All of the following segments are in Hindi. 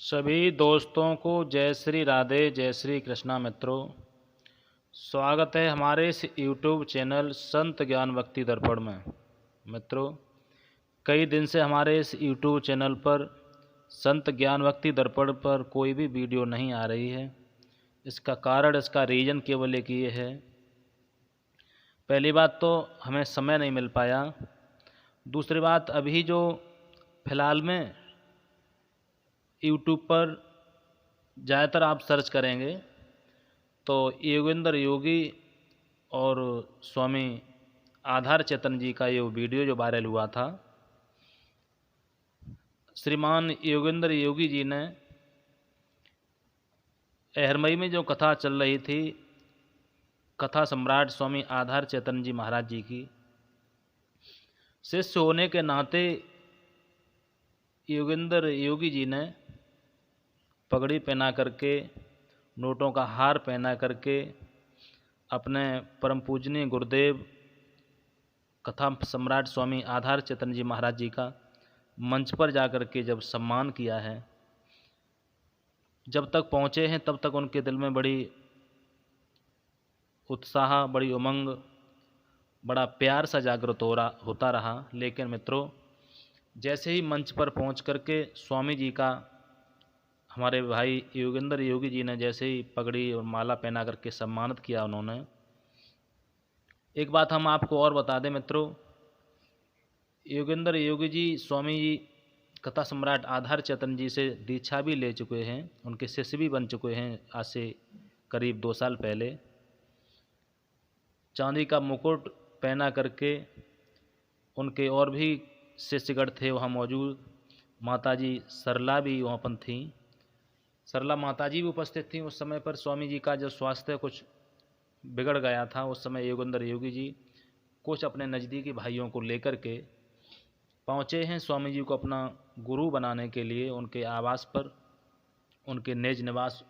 सभी दोस्तों को जय श्री राधे, जय श्री कृष्णा। मित्रों, स्वागत है हमारे इस YouTube चैनल संत ज्ञान भक्ति दर्पण में। मित्रों, कई दिन से हमारे इस YouTube चैनल पर संत ज्ञान भक्ति दर्पण पर कोई भी वीडियो नहीं आ रही है। इसका कारण, इसका रीज़न केवल एक ये है। पहली बात तो हमें समय नहीं मिल पाया। दूसरी बात, अभी जो फ़िलहाल में यूट्यूब पर ज़्यादातर आप सर्च करेंगे तो योगेंद्र योगी और स्वामी आधार चेतन जी का ये वीडियो जो वायरल हुआ था, श्रीमान योगेंद्र योगी जी ने अहरमई में जो कथा चल रही थी, कथा सम्राट स्वामी आधार चेतन जी महाराज जी की, शिष्य होने के नाते योगेंद्र योगी जी ने पगड़ी पहना करके, नोटों का हार पहना करके अपने परम पूजनीय गुरुदेव कथा सम्राट स्वामी आधार चेतन जी महाराज जी का मंच पर जाकर के जब सम्मान किया है, जब तक पहुँचे हैं तब तक उनके दिल में बड़ी उत्साह, बड़ी उमंग, बड़ा प्यार सा जागृत होता रहा। लेकिन मित्रों, जैसे ही मंच पर पहुँच करके स्वामी जी का, हमारे भाई योगेंद्र योगी जी ने जैसे ही पगड़ी और माला पहना करके सम्मानित किया उन्होंने, एक बात हम आपको और बता दें मित्रों, योगेंद्र योगी जी स्वामी जी कथा सम्राट आधार चेतन जी से दीक्षा भी ले चुके हैं, उनके शिष्य भी बन चुके हैं आज से करीब 2 साल पहले। चांदी का मुकुट पहना करके उनके और भी शिष्यगण थे वहाँ मौजूद। माताजी सरला भी वहाँ पर थीं, सरला माताजी भी उपस्थित थीं। उस समय पर स्वामी जी का जो स्वास्थ्य कुछ बिगड़ गया था, उस समय योगेंद्र योगी जी कुछ अपने नज़दीकी भाइयों को लेकर के पहुँचे हैं स्वामी जी को अपना गुरु बनाने के लिए। उनके आवास पर, उनके निज निवास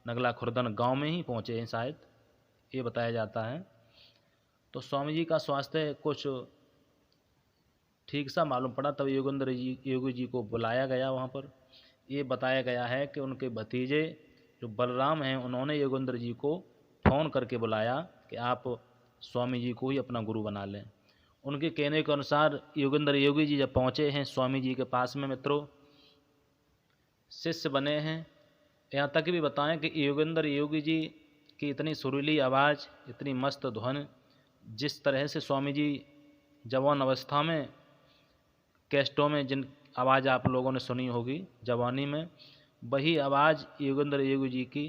नगला खुर्दन गांव में ही पहुँचे हैं शायद, ये बताया जाता है। तो स्वामी जी का स्वास्थ्य कुछ ठीक सा मालूम पड़ा, तब योगेंद्र योगी जी को बुलाया गया वहाँ पर। ये बताया गया है कि उनके भतीजे जो बलराम हैं, उन्होंने योगेंद्र जी को फ़ोन करके बुलाया कि आप स्वामी जी को ही अपना गुरु बना लें। उनके कहने के अनुसार योगेंद्र योगी जी जब पहुँचे हैं स्वामी जी के पास में मित्रों, शिष्य बने हैं। यहाँ तक भी बताएं कि योगेंद्र योगी जी की इतनी सुरीली आवाज़, इतनी मस्त धुन, जिस तरह से स्वामी जी जवान अवस्था में कैस्टों में जिन आवाज़ आप लोगों ने सुनी होगी जवानी में, वही आवाज़ योगेंद्र योगी जी की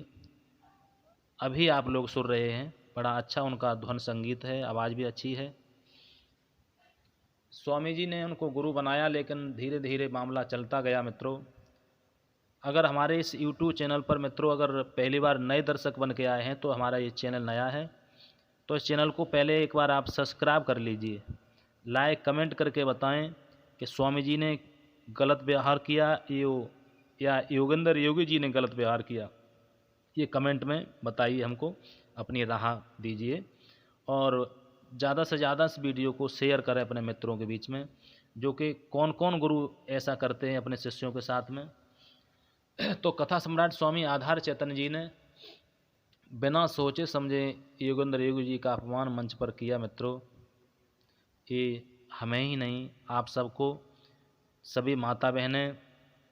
अभी आप लोग सुन रहे हैं। बड़ा अच्छा उनका ध्वन संगीत है, आवाज़ भी अच्छी है। स्वामी जी ने उनको गुरु बनाया, लेकिन धीरे धीरे मामला चलता गया मित्रों। अगर हमारे इस YouTube चैनल पर मित्रों, अगर पहली बार नए दर्शक बन के आए हैं तो हमारा ये चैनल नया है, तो इस चैनल को पहले एक बार आप सब्सक्राइब कर लीजिए। लाइक कमेंट करके बताएं कि स्वामी जी ने गलत व्यवहार किया या योगेंद्र योगी जी ने गलत व्यवहार किया। ये कमेंट में बताइए, हमको अपनी राह दीजिए। और ज़्यादा से ज़्यादा इस वीडियो को शेयर करें अपने मित्रों के बीच में, जो कि कौन कौन गुरु ऐसा करते हैं अपने शिष्यों के साथ में। तो कथा सम्राट स्वामी आधार चेतन जी ने बिना सोचे समझे योगेंद्र योगी जी का अपमान मंच पर किया मित्रों। ये हमें ही नहीं, आप सबको, सभी माता बहनें,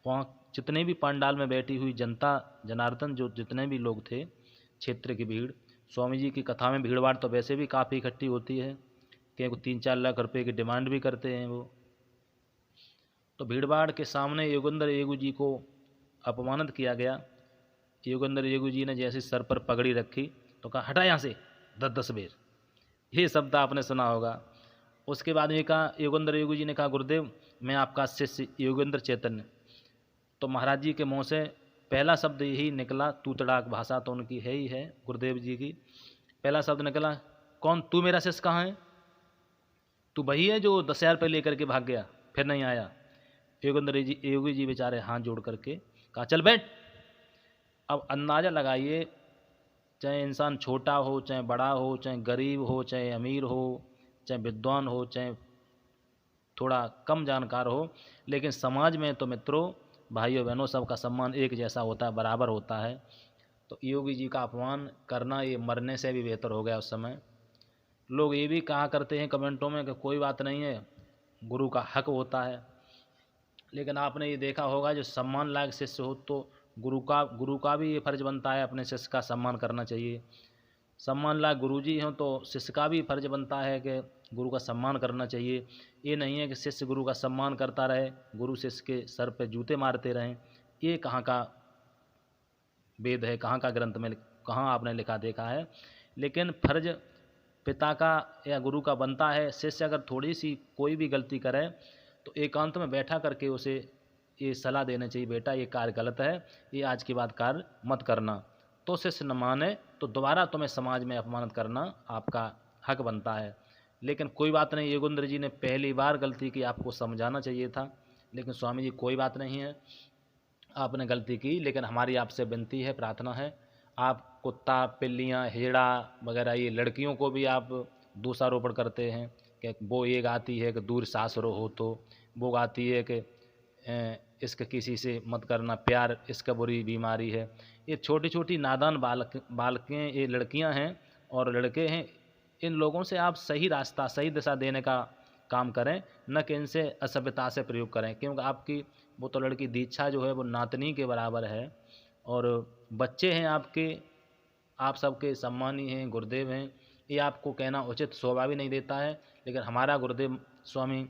वहाँ जितने भी पंडाल में बैठी हुई जनता जनार्दन, जो जितने भी लोग थे, क्षेत्र की भीड़, स्वामी जी की कथा में भीड़ भाड़ तो वैसे भी काफ़ी इकट्ठी होती है, क्योंकि 3-4 लाख रुपए की डिमांड भी करते हैं वो। तो भीड़ भाड़ के सामने योगेंद्र योगी जी को अपमानित किया गया। योगेंद्र योगी जी ने जैसे सर पर पगड़ी रखी तो कहा, हटा यहाँ से 10-10 बेर। ये शब्द आपने सुना होगा। उसके बाद में कहा, योगेंद्र योगी जी ने कहा, गुरुदेव मैं आपका शिष्य योगेंद्र चैतन्य। तो महाराज जी के मुँह से पहला शब्द यही निकला, तूतड़ाक भाषा तो उनकी है ही है गुरुदेव जी की। पहला शब्द निकला, कौन तू, मेरा शिष्य कहाँ है? तू वही है जो 10,000 रुपये लेकर के भाग गया, फिर नहीं आया? योगेंद्र योगी जी बेचारे हाथ जोड़ करके कहा, चल बैठ। अब अंदाज़ा लगाइए, चाहे इंसान छोटा हो, चाहे बड़ा हो, चाहे गरीब हो, चाहे अमीर हो, चाहे विद्वान हो, चाहे थोड़ा कम जानकार हो, लेकिन समाज में तो मित्रों भाइयों बहनों सबका सम्मान एक जैसा होता है, बराबर होता है। तो योगी जी का अपमान करना ये मरने से भी बेहतर हो गया उस समय। लोग ये भी कहा करते हैं कमेंटों में कि कोई बात नहीं है, गुरु का हक होता है, लेकिन आपने ये देखा होगा जो सम्मान लायक शिष्य हो तो गुरु का भी ये फर्ज बनता है अपने शिष्य का सम्मान करना चाहिए। सम्मान लायक गुरु जी हों तो शिष्य का भी फर्ज बनता है कि गुरु का सम्मान करना चाहिए। ये नहीं है कि शिष्य गुरु का सम्मान करता रहे, गुरु शिष्य के सर पे जूते मारते रहें। ये कहाँ का वेद है, कहाँ का ग्रंथ में, कहाँ आपने लिखा देखा है। लेकिन फर्ज पिता का या गुरु का बनता है, शिष्य अगर थोड़ी सी कोई भी गलती करे तो एकांत में बैठा करके उसे ये सलाह देना चाहिए, बेटा ये कार्य गलत है, ये आज के बाद कार्य मत करना। तो शिष्य न माने तो दोबारा तुम्हें समाज में अपमानित करना आपका हक बनता है। लेकिन कोई बात नहीं, योगेंद्र जी ने पहली बार गलती की, आपको समझाना चाहिए था। लेकिन स्वामी जी कोई बात नहीं है, आपने गलती की, लेकिन हमारी आपसे विनती है, प्रार्थना है, आप कुत्ता पिल्लियाँ हिजड़ा वगैरह ये लड़कियों को भी आप दोषारोपण करते हैं कि वो ये गाती है कि दूर सासरो हो, तो वो गाती है कि इसका किसी से मत करना प्यार, इसका बुरी बीमारी है। ये छोटी छोटी नादान बालकें, ये लड़कियां हैं और लड़के हैं, इन लोगों से आप सही रास्ता सही दिशा देने का काम करें, न कि इनसे असभ्यता से प्रयोग करें। क्योंकि आपकी वो तो लड़की दीक्षा जो है वो नातनी के बराबर है और बच्चे हैं आपके, आप सबके सम्मानी हैं, गुरुदेव हैं, ये आपको कहना उचित शोभा भी नहीं देता है। लेकिन हमारा गुरुदेव स्वामी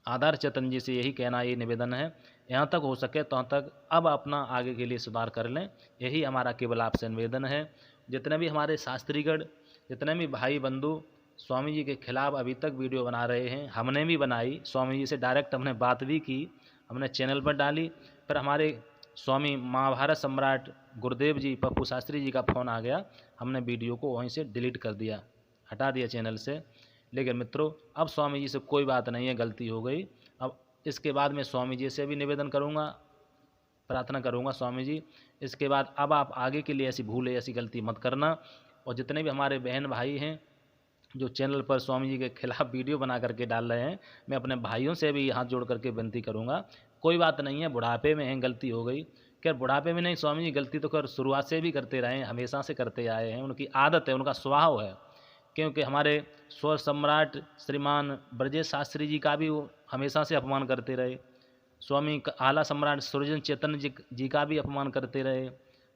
आधार चेतन जी से यही कहना, ये निवेदन है, यहाँ तक हो सके तो तक अब अपना आगे के लिए सुधार कर लें, यही हमारा केवल आपसे निवेदन है। जितने भी हमारे शास्त्रीगढ़, जितने भी भाई बंधु स्वामी जी के खिलाफ अभी तक वीडियो बना रहे हैं, हमने भी बनाई, स्वामी जी से डायरेक्ट हमने बात भी की, हमने चैनल पर डाली, फिर हमारे स्वामी महाभारत सम्राट गुरुदेव जी पप्पू शास्त्री जी का फ़ोन आ गया, हमने वीडियो को वहीं से डिलीट कर दिया, हटा दिया चैनल से। लेकिन मित्रों अब स्वामी जी से कोई बात नहीं है, गलती हो गई। अब इसके बाद मैं स्वामी जी से भी निवेदन करूँगा, प्रार्थना करूँगा, स्वामी जी इसके बाद अब आप आगे के लिए ऐसी भूल ऐसी गलती मत करना। और जितने भी हमारे बहन भाई हैं जो चैनल पर स्वामी जी के खिलाफ वीडियो बना करके डाल रहे हैं, मैं अपने भाइयों से भी हाथ जोड़ करके विनती करूँगा, कोई बात नहीं है, बुढ़ापे में है, गलती हो गई। खैर बुढ़ापे में नहीं, स्वामी जी गलती तो कर शुरुआत से भी करते रहे हैं, हमेशा से करते आए हैं, उनकी आदत है, उनका स्वभाव है। क्योंकि हमारे स्वर सम्राट श्रीमान ब्रजेश शास्त्री जी का भी वो हमेशा से अपमान करते रहे, स्वामी आला सम्राट सुरजन चैतन्य जी का भी अपमान करते रहे,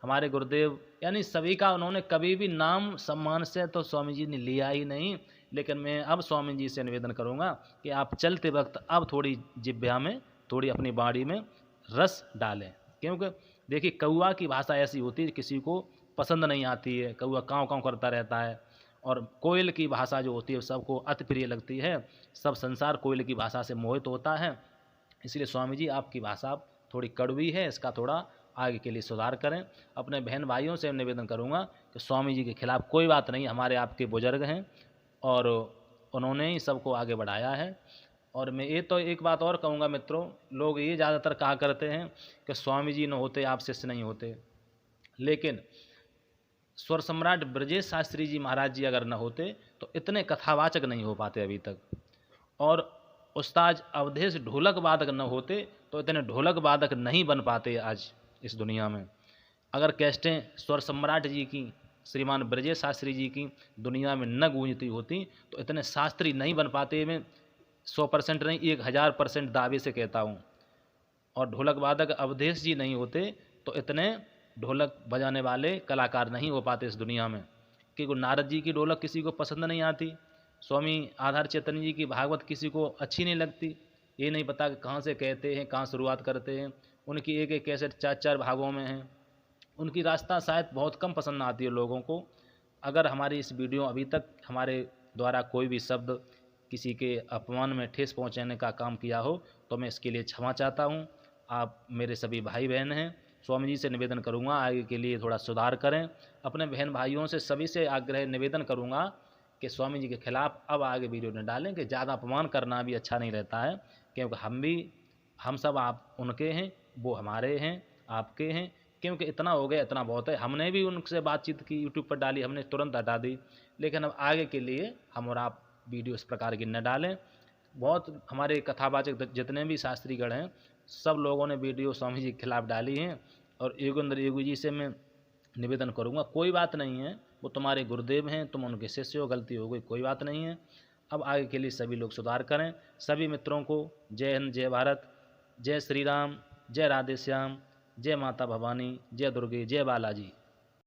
हमारे गुरुदेव, यानी सभी का उन्होंने कभी भी नाम सम्मान से तो स्वामी जी ने लिया ही नहीं। लेकिन मैं अब स्वामी जी से निवेदन करूंगा कि आप चलते वक्त अब थोड़ी जिह्वा में, थोड़ी अपनी बाड़ी में रस डालें। क्योंकि देखिए कौआ की भाषा ऐसी होती है किसी को पसंद नहीं आती है, कौआ काँव काँव करता रहता है, और कोयल की भाषा जो होती है सबको अति प्रिय लगती है, सब संसार कोयल की भाषा से मोहित होता है। इसलिए स्वामी जी आपकी भाषा थोड़ी कड़वी है, इसका थोड़ा आगे के लिए सुधार करें। अपने बहन भाइयों से निवेदन करूंगा कि स्वामी जी के खिलाफ कोई बात नहीं, हमारे आपके बुजुर्ग हैं और उन्होंने ही सबको आगे बढ़ाया है। और मैं ये तो एक बात और कहूँगा मित्रों, लोग ये ज़्यादातर कहा करते हैं कि स्वामी जी न होते आप शिष्य नहीं होते, लेकिन स्वर सम्राट ब्रजेश शास्त्री जी महाराज जी अगर न होते तो इतने कथावाचक नहीं हो पाते अभी तक, और उस्ताद अवधेश ढोलक वादक न होते तो इतने ढोलक वादक नहीं बन पाते आज इस दुनिया में। अगर कैस्टें स्वर सम्राट जी की, श्रीमान ब्रजेश शास्त्री जी की दुनिया में न गूंजती होती तो इतने शास्त्री नहीं बन पाते। मैं 100% नहीं 1000% दावे से कहता हूँ। और ढोलक वादक अवधेश जी नहीं होते तो इतने ढोलक बजाने वाले कलाकार नहीं हो पाते इस दुनिया में। क्योंकि नारद जी की ढोलक किसी को पसंद नहीं आती, स्वामी आधार चैतन्य जी की भागवत किसी को अच्छी नहीं लगती, ये नहीं पता कि कहाँ से कहते हैं, कहाँ शुरुआत करते हैं। उनकी एक एक कैसेट 4-4 भागों में है, उनकी रास्ता शायद बहुत कम पसंद आती है लोगों को। अगर हमारी इस वीडियो अभी तक हमारे द्वारा कोई भी शब्द किसी के अपमान में ठेस पहुंचाने का काम किया हो तो मैं इसके लिए क्षमा चाहता हूं। आप मेरे सभी भाई बहन हैं, स्वामी जी से निवेदन करूंगा आगे के लिए थोड़ा सुधार करें। अपने बहन भाइयों से सभी से आग्रह निवेदन करूंगा कि स्वामी जी के खिलाफ अब आगे वीडियो न डालें, कि ज़्यादा अपमान करना भी अच्छा नहीं रहता है। क्योंकि हम सब आप उनके हैं, वो हमारे हैं, आपके हैं। क्योंकि इतना हो गया, इतना बहुत है। हमने भी उनसे बातचीत की, यूट्यूब पर डाली, हमने तुरंत हटा दी, लेकिन अब आगे के लिए हम और आप वीडियो इस प्रकार की न डालें। बहुत हमारे कथावाचक जितने भी शास्त्रीगण हैं सब लोगों ने वीडियो स्वामी जी के खिलाफ डाली हैं, और योगेंद्र योगी जी से मैं निवेदन करूंगा, कोई बात नहीं है, वो तुम्हारे गुरुदेव हैं, तुम उनके शिष्य हो, गलती हो गई, कोई बात नहीं है। अब आगे के लिए सभी लोग सुधार करें। सभी मित्रों को जय हिंद, जय भारत, जय श्री राम, जय राधे श्याम, जय माता भवानी, जय दुर्गे, जय बालाजी।